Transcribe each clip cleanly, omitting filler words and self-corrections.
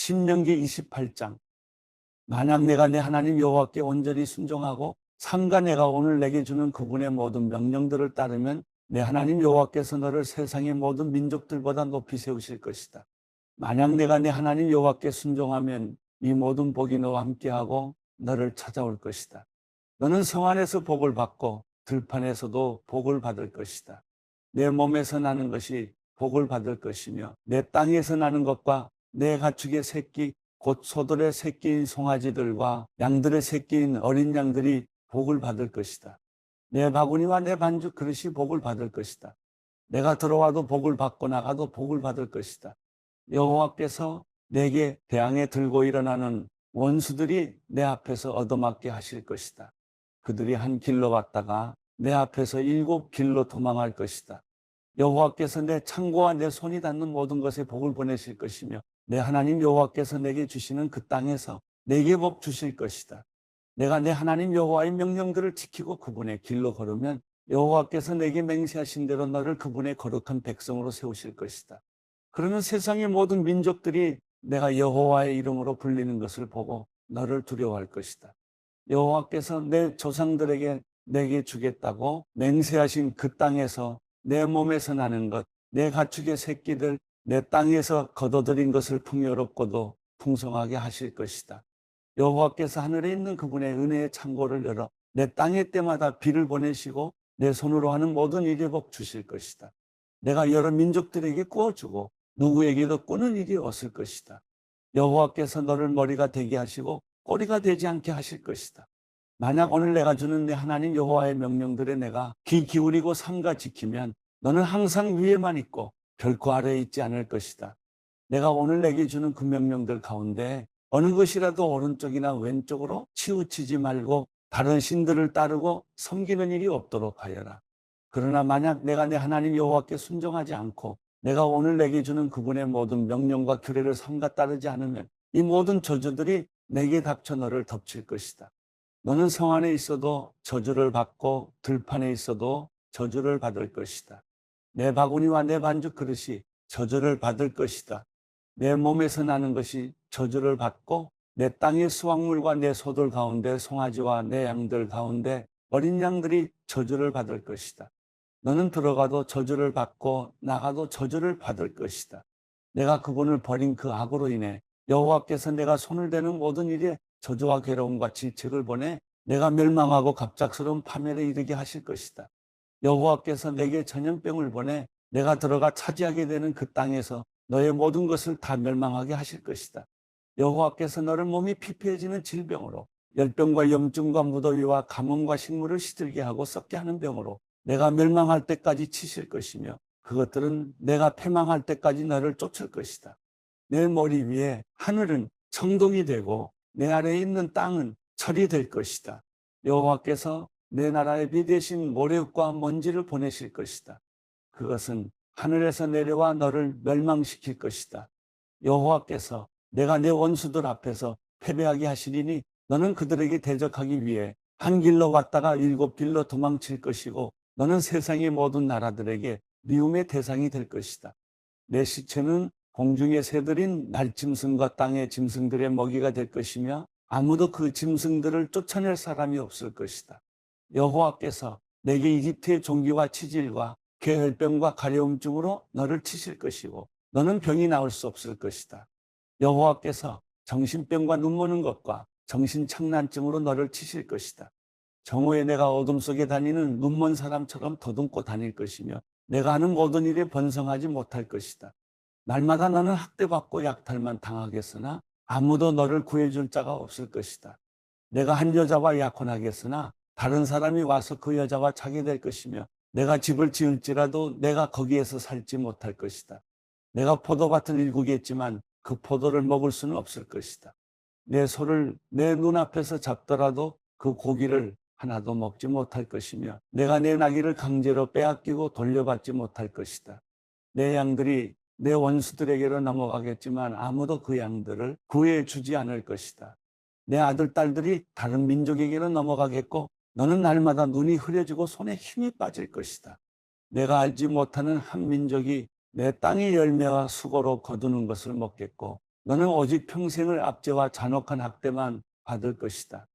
신명기 28장. 만약 내가 내 하나님 여호와께 온전히 순종하고 삼가 내가 오늘 내게 주는 그분의 모든 명령들을 따르면 내 하나님 여호와께서 너를 세상의 모든 민족들보다 높이 세우실 것이다. 만약 내가 내 하나님 여호와께 순종하면 이 모든 복이 너와 함께하고 너를 찾아올 것이다. 너는 성 안에서 복을 받고 들판에서도 복을 받을 것이다. 내 몸에서 나는 것이 복을 받을 것이며 내 땅에서 나는 것과 내 가축의 새끼 곧 소들의 새끼인 송아지들과 양들의 새끼인 어린 양들이 복을 받을 것이다. 내 바구니와 내 반죽 그릇이 복을 받을 것이다. 내가 들어와도 복을 받고 나가도 복을 받을 것이다. 여호와께서 내게 대항해 들고 일어나는 원수들이 내 앞에서 얻어맞게 하실 것이다. 그들이 한 길로 왔다가 내 앞에서 7길로 도망할 것이다. 여호와께서 내 창고와 내 손이 닿는 모든 것에 복을 보내실 것이며 내 하나님 여호와께서 내게 주시는 그 땅에서 내게 복 주실 것이다. 내가 내 하나님 여호와의 명령들을 지키고 그분의 길로 걸으면 여호와께서 내게 맹세하신 대로 너를 그분의 거룩한 백성으로 세우실 것이다. 그러면 세상의 모든 민족들이 내가 여호와의 이름으로 불리는 것을 보고 너를 두려워할 것이다. 여호와께서 내 조상들에게 내게 주겠다고 맹세하신 그 땅에서 내 몸에서 나는 것, 내 가축의 새끼들, 내 땅에서 거둬들인 것을 풍요롭고도 풍성하게 하실 것이다. 여호와께서 하늘에 있는 그분의 은혜의 창고를 열어 내 땅의 때마다 비를 보내시고 내 손으로 하는 모든 일에 복 주실 것이다. 내가 여러 민족들에게 꾸어주고 누구에게도 꾸는 일이 없을 것이다. 여호와께서 너를 머리가 되게 하시고 꼬리가 되지 않게 하실 것이다. 만약 오늘 내가 주는 내 하나님 여호와의 명령들에 내가 귀 기울이고 삼가 지키면 너는 항상 위에만 있고 결코 아래에 있지 않을 것이다. 내가 오늘 내게 주는 그 명령들 가운데 어느 것이라도 오른쪽이나 왼쪽으로 치우치지 말고 다른 신들을 따르고 섬기는 일이 없도록 하여라. 그러나 만약 내가 내 하나님 여호와께 순종하지 않고 내가 오늘 내게 주는 그분의 모든 명령과 규례를 삼가 따르지 않으면 이 모든 저주들이 내게 닥쳐 너를 덮칠 것이다. 너는 성 안에 있어도 저주를 받고 들판에 있어도 저주를 받을 것이다. 내 바구니와 내 반죽 그릇이 저주를 받을 것이다. 내 몸에서 나는 것이 저주를 받고 내 땅의 수확물과 내 소들 가운데 송아지와 내 양들 가운데 어린 양들이 저주를 받을 것이다. 너는 들어가도 저주를 받고 나가도 저주를 받을 것이다. 내가 그분을 버린 그 악으로 인해 여호와께서 내가 손을 대는 모든 일에 저주와 괴로움과 질책을 보내 내가 멸망하고 갑작스러운 파멸에 이르게 하실 것이다. 여호와께서 내게 전염병을 보내 내가 들어가 차지하게 되는 그 땅에서 너의 모든 것을 다 멸망하게 하실 것이다. 여호와께서 너를 몸이 피폐해지는 질병으로 열병과 염증과 무더위와 가뭄과 식물을 시들게 하고 썩게 하는 병으로 내가 멸망할 때까지 치실 것이며 그것들은 내가 패망할 때까지 너를 쫓을 것이다. 내 머리 위에 하늘은 청동이 되고 내 아래에 있는 땅은 철이 될 것이다. 여호와께서 내 나라에 비 대신 모래흙과 먼지를 보내실 것이다. 그것은 하늘에서 내려와 너를 멸망시킬 것이다. 여호와께서 내가 내 원수들 앞에서 패배하게 하시리니 너는 그들에게 대적하기 위해 한 길로 왔다가 7길로 도망칠 것이고 너는 세상의 모든 나라들에게 미움의 대상이 될 것이다. 내 시체는 공중의 새들인 날짐승과 땅의 짐승들의 먹이가 될 것이며 아무도 그 짐승들을 쫓아낼 사람이 없을 것이다. 여호와께서 내게 이집트의 종기와 치질과 괴혈병과 가려움증으로 너를 치실 것이고 너는 병이 나을 수 없을 것이다. 여호와께서 정신병과 눈머는 것과 정신착란증으로 너를 치실 것이다. 정오에 내가 어둠 속에 다니는 눈먼 사람처럼 더듬고 다닐 것이며 내가 하는 모든 일에 번성하지 못할 것이다. 날마다 너는 학대받고 약탈만 당하겠으나 아무도 너를 구해줄 자가 없을 것이다. 내가 한 여자와 약혼하겠으나 다른 사람이 와서 그 여자와 자게 될 것이며 내가 집을 지을지라도 내가 거기에서 살지 못할 것이다. 내가 포도밭을 일구겠지만 그 포도를 먹을 수는 없을 것이다. 내 소를 내 눈앞에서 잡더라도 그 고기를 하나도 먹지 못할 것이며 내가 내 나귀를 강제로 빼앗기고 돌려받지 못할 것이다. 내 양들이 내 원수들에게로 넘어가겠지만 아무도 그 양들을 구해주지 않을 것이다. 내 아들, 딸들이 다른 민족에게로 넘어가겠고 너는 날마다 눈이 흐려지고 손에 힘이 빠질 것이다. 내가 알지 못하는 한 민족이 내 땅의 열매와 수고로 거두는 것을 먹겠고 너는 오직 평생을 압제와 잔혹한 학대만 받을 것이다.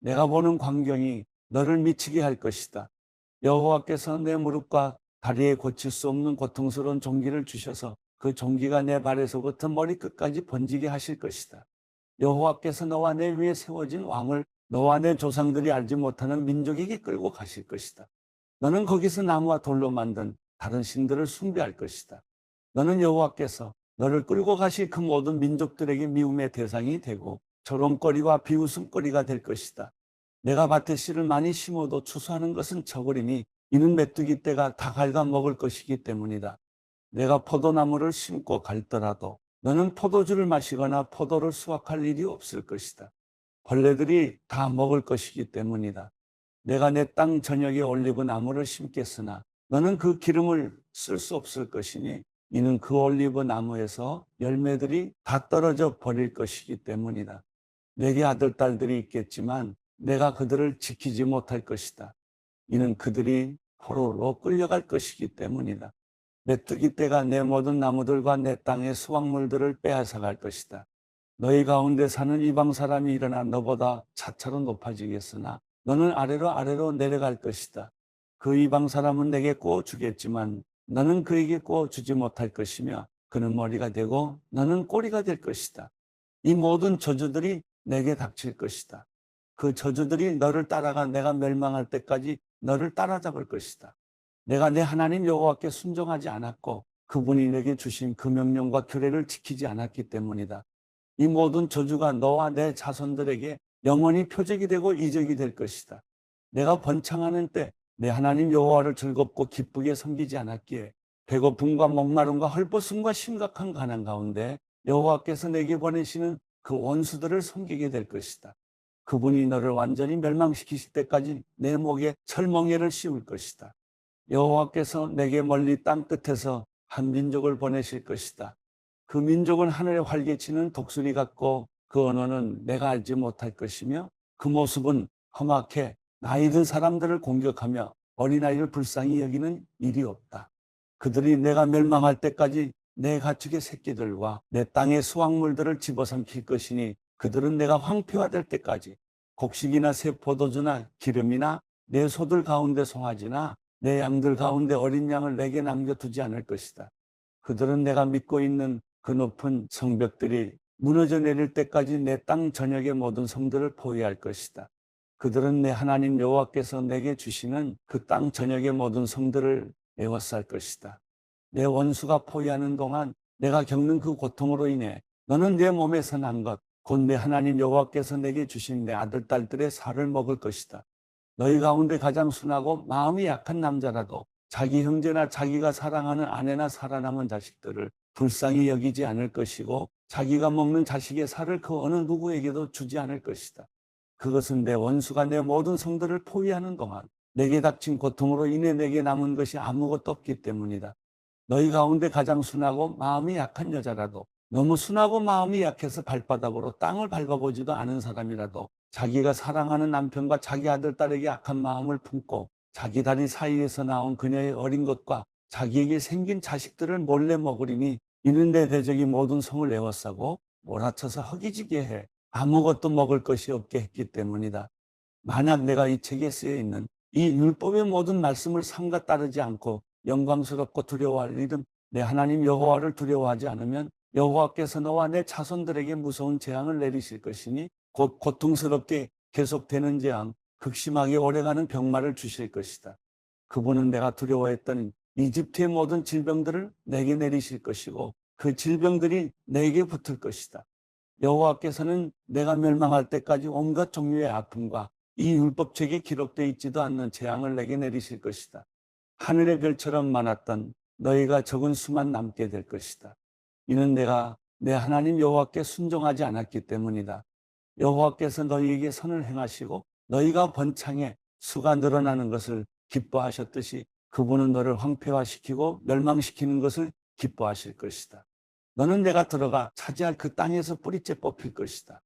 내가 보는 광경이 너를 미치게 할 것이다. 여호와께서 내 무릎과 다리에 고칠 수 없는 고통스러운 종기를 주셔서 그 종기가 내 발에서부터 머리끝까지 번지게 하실 것이다. 여호와께서 너와 내 위에 세워진 왕을 너와 내 조상들이 알지 못하는 민족에게 끌고 가실 것이다. 너는 거기서 나무와 돌로 만든 다른 신들을 숭배할 것이다. 너는 여호와께서 너를 끌고 가실 그 모든 민족들에게 미움의 대상이 되고 조롱거리와 비웃음거리가 될 것이다. 내가 밭에 씨를 많이 심어도 추수하는 것은 적으리니 이는 메뚜기 떼가 다 갉아먹을 것이기 때문이다. 내가 포도나무를 심고 갈더라도 너는 포도주를 마시거나 포도를 수확할 일이 없을 것이다. 벌레들이 다 먹을 것이기 때문이다. 내가 내 땅 전역에 올리브 나무를 심겠으나 너는 그 기름을 쓸 수 없을 것이니 이는 그 올리브 나무에서 열매들이 다 떨어져 버릴 것이기 때문이다. 내게 아들, 딸들이 있겠지만 내가 그들을 지키지 못할 것이다. 이는 그들이 포로로 끌려갈 것이기 때문이다. 메뚜기 떼가 내 모든 나무들과 내 땅의 수확물들을 빼앗아갈 것이다. 너희 가운데 사는 이방 사람이 일어나 너보다 차차로 높아지겠으나 너는 아래로 아래로 내려갈 것이다. 그 이방 사람은 내게 꿔 주겠지만 너는 그에게 꿔 주지 못할 것이며 그는 머리가 되고 너는 꼬리가 될 것이다. 이 모든 저주들이 내게 닥칠 것이다. 그 저주들이 너를 따라가 내가 멸망할 때까지 너를 따라잡을 것이다. 내가 내 하나님 여호와께 순종하지 않았고 그분이 내게 주신 그 명령과 규례를 지키지 않았기 때문이다. 이 모든 저주가 너와 내 자손들에게 영원히 표적이 되고 이적이 될 것이다. 내가 번창하는 때 내 하나님 여호와를 즐겁고 기쁘게 섬기지 않았기에 배고픔과 목마름과 헐벗음과 심각한 가난 가운데 여호와께서 내게 보내시는 그 원수들을 섬기게 될 것이다. 그분이 너를 완전히 멸망시키실 때까지 내 목에 철멍에를 씌울 것이다. 여호와께서 내게 멀리 땅 끝에서 한 민족을 보내실 것이다. 그 민족은 하늘에 활개치는 독수리 같고 그 언어는 내가 알지 못할 것이며 그 모습은 험악해 나이 든 사람들을 공격하며 어린아이를 불쌍히 여기는 일이 없다. 그들이 내가 멸망할 때까지 내 가축의 새끼들과 내 땅의 수확물들을 집어삼킬 것이니 그들은 내가 황폐화될 때까지 곡식이나 새 포도주나 기름이나 내 소들 가운데 송아지나 내 양들 가운데 어린 양을 내게 남겨두지 않을 것이다. 그들은 내가 믿고 있는 그 높은 성벽들이 무너져 내릴 때까지 내 땅 전역의 모든 성들을 포위할 것이다. 그들은 내 하나님 여호와께서 내게 주시는 그 땅 전역의 모든 성들을 에워쌀 것이다. 내 원수가 포위하는 동안 내가 겪는 그 고통으로 인해 너는 내 몸에서 난 것, 곧 내 하나님 여호와께서 내게 주신 내 아들, 딸들의 살을 먹을 것이다. 너희 가운데 가장 순하고 마음이 약한 남자라도 자기 형제나 자기가 사랑하는 아내나 살아남은 자식들을 불쌍히 여기지 않을 것이고 자기가 먹는 자식의 살을 그 어느 누구에게도 주지 않을 것이다. 그것은 내 원수가 내 모든 성들을 포위하는 동안 내게 닥친 고통으로 인해 내게 남은 것이 아무것도 없기 때문이다. 너희 가운데 가장 순하고 마음이 약한 여자라도 너무 순하고 마음이 약해서 발바닥으로 땅을 밟아보지도 않은 사람이라도 자기가 사랑하는 남편과 자기 아들, 딸에게 악한 마음을 품고 자기 다리 사이에서 나온 그녀의 어린 것과 자기에게 생긴 자식들을 몰래 먹으리니 이는 내 대적이 모든 성을 에워싸고 몰아쳐서 허기지게 해 아무것도 먹을 것이 없게 했기 때문이다. 만약 내가 이 책에 쓰여 있는 이 율법의 모든 말씀을 삼가 따르지 않고 영광스럽고 두려워할 일은 내 하나님 여호와를 두려워하지 않으면 여호와께서 너와 내 자손들에게 무서운 재앙을 내리실 것이니 곧 고통스럽게 계속되는 재앙, 극심하게 오래가는 병마를 주실 것이다. 그분은 내가 두려워했던 이집트의 모든 질병들을 내게 내리실 것이고 그 질병들이 내게 붙을 것이다. 여호와께서는 내가 멸망할 때까지 온갖 종류의 아픔과 이 율법책에 기록되어 있지도 않는 재앙을 내게 내리실 것이다. 하늘의 별처럼 많았던 너희가 적은 수만 남게 될 것이다. 이는 내가 내 하나님 여호와께 순종하지 않았기 때문이다. 여호와께서 너희에게 선을 행하시고 너희가 번창해 수가 늘어나는 것을 기뻐하셨듯이 그분은 너를 황폐화시키고 멸망시키는 것을 기뻐하실 것이다. 너는 내가 들어가 차지할 그 땅에서 뿌리째 뽑힐 것이다.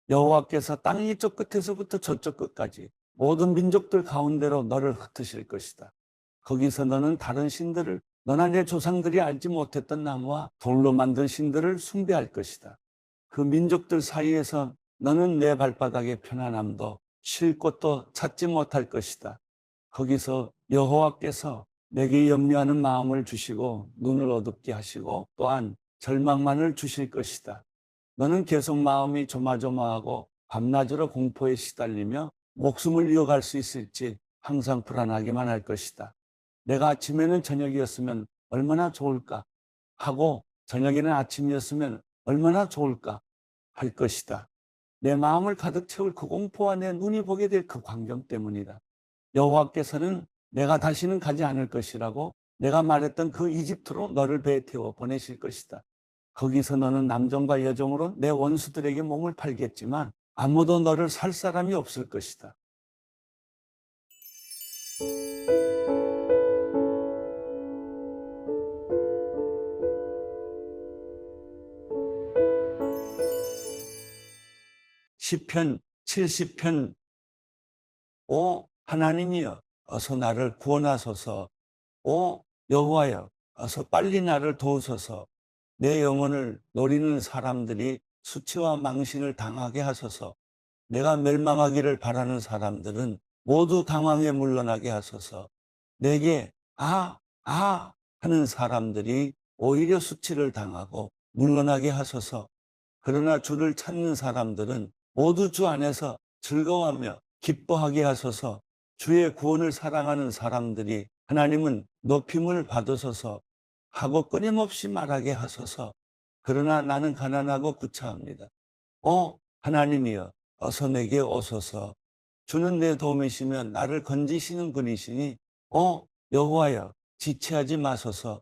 여호와께서 땅 이쪽 끝에서부터 저쪽 끝까지 모든 민족들 가운데로 너를 흩으실 것이다. 거기서 너는 다른 신들을 너나 내 조상들이 알지 못했던 나무와 돌로 만든 신들을 숭배할 것이다. 그 민족들 사이에서 너는 내 발바닥의 편안함도 쉴 곳도 찾지 못할 것이다. 거기서 여호와께서 내게 염려하는 마음을 주시고 눈을 어둡게 하시고 또한 절망만을 주실 것이다. 너는 계속 마음이 조마조마하고 밤낮으로 공포에 시달리며 목숨을 이어갈 수 있을지 항상 불안하게만 할 것이다. 내가 아침에는 저녁이었으면 얼마나 좋을까 하고 저녁에는 아침이었으면 얼마나 좋을까 할 것이다. 내 마음을 가득 채울 그 공포와 내 눈이 보게 될 그 광경 때문이다. 여호와께서는 내가 다시는 가지 않을 것이라고 내가 말했던 그 이집트로 너를 배에 태워 보내실 것이다. 거기서 너는 남종과 여종으로 내 원수들에게 몸을 팔겠지만 아무도 너를 살 사람이 없을 것이다. 시편 70편. 오 하나님이여 어서 나를 구원하소서. 오 여호와여 어서 빨리 나를 도우소서. 내 영혼을 노리는 사람들이 수치와 망신을 당하게 하소서. 내가 멸망하기를 바라는 사람들은 모두 당황에 물러나게 하소서. 내게 하는 사람들이 오히려 수치를 당하고 물러나게 하소서. 그러나 주를 찾는 사람들은 모두 주 안에서 즐거워하며 기뻐하게 하소서. 주의 구원을 사랑하는 사람들이 하나님은 높임을 받으소서 하고 끊임없이 말하게 하소서. 그러나 나는 가난하고 구차합니다. 하나님이여 어서 내게 오소서. 주는 내 도움이시며 나를 건지시는 분이시니 여호와여 지체하지 마소서.